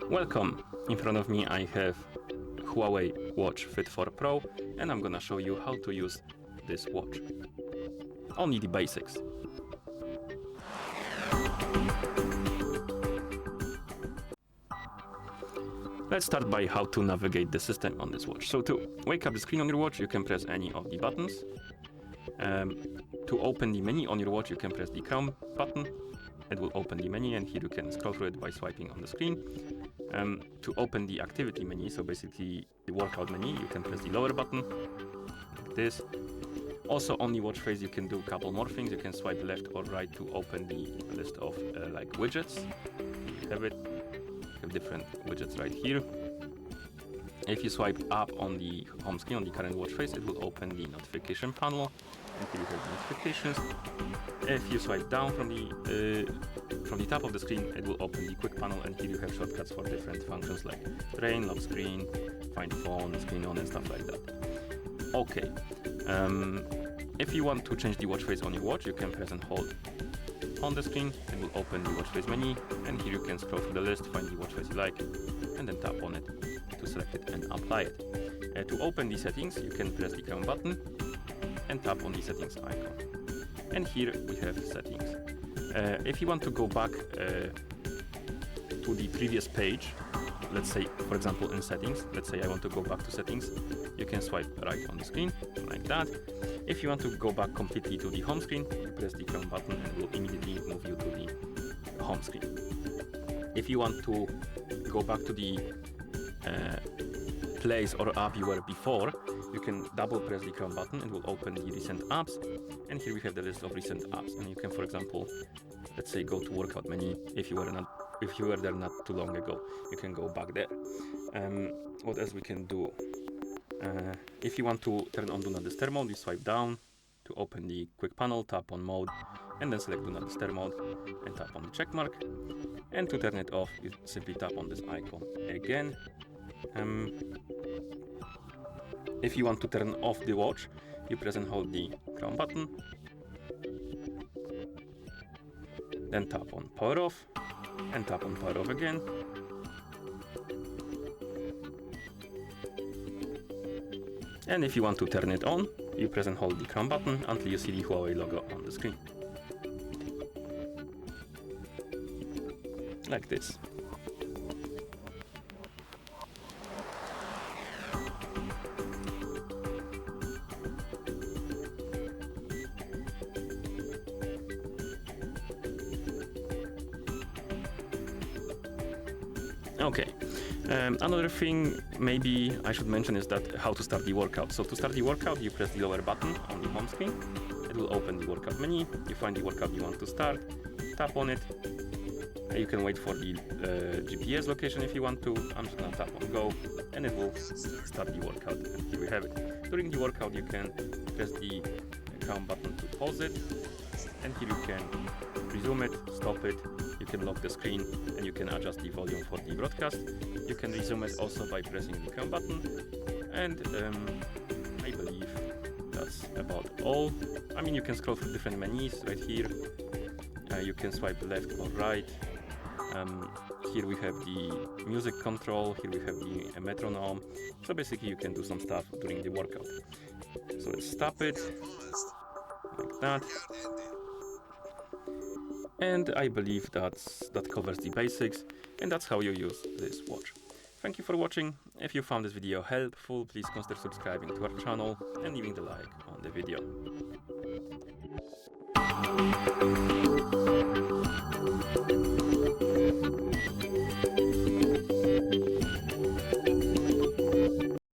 Welcome! In front of me I have HUAWEI Watch Fit 4 Pro, and I'm gonna show you how to use this watch. Only the basics. Let's start by how to navigate the system on this watch. So to wake up the screen on your watch, you can press any of the buttons. To open the menu on your watch, you can press the crown button. It will open the menu, and here you can scroll through it by swiping on the screen. To open the activity menu, so basically the workout menu, you can press the lower button, like this. Also on the watch face, you can do a couple more things. You can swipe left or right to open the list of like widgets. You have it. You have different widgets right here. If you swipe up on the home screen on the current watch face, it will open the notification panel, and here you have the notifications. If you swipe down from the top of the screen, it will open the quick panel, and here you have shortcuts for different functions like rain, lock screen, find phone, screen on, and stuff like that. Okay. If you want to change the watch face on your watch, you can press and hold on the screen. It will open the watch face menu, and here you can scroll through the list, find the watch face you like, and then tap on it to select it and apply it. To open the settings, you can press the crown button and tap on the settings icon. And here we have settings. If you want to go back to the previous page, let's say, for example, in settings, let's say I want to go back to settings, you can swipe right on the screen, like that. If you want to go back completely to the home screen, you press the crown button and it will immediately move you to the home screen. If you want to go back to the place or app you were before, you can double press the crown button. It will open the recent apps, and here we have the list of recent apps. And you can, for example, let's say, go to workout menu. If you were there not too long ago, you can go back there. What else we can do? If you want to turn on Do Not Disturb mode, you swipe down to open the quick panel, tap on mode, and then select Do Not Disturb mode and tap on the check mark. And to turn it off, you simply tap on this icon again. If you want to turn off the watch, you press and hold the crown button, then tap on power off, and tap on power off again. And if you want to turn it on, you press and hold the crown button until you see the HUAWEI logo on the screen. Like this. Okay. Another thing maybe I should mention is that how to start the workout. So to start the workout, you press the lower button on the home screen. It will open the workout menu. You find the workout you want to start, tap on it. You can wait for the GPS location if you want to. I'm just gonna tap on go, and it will start the workout. And here we have it. During the workout, you can press the crown button to pause it, and here you can resume it, stop it. You can lock the screen, and you can adjust the volume for the broadcast. You can resume it also by pressing the crown button, and I believe that's about all. I mean, you can scroll through different menus right here. You can swipe left or right. Here we have the music control. Here we have the metronome. So basically, you can do some stuff during the workout. So let's stop it like that. And I believe that covers the basics, and that's how you use this watch. Thank you for watching. If you found this video helpful, please consider subscribing to our channel and leaving the like on the video.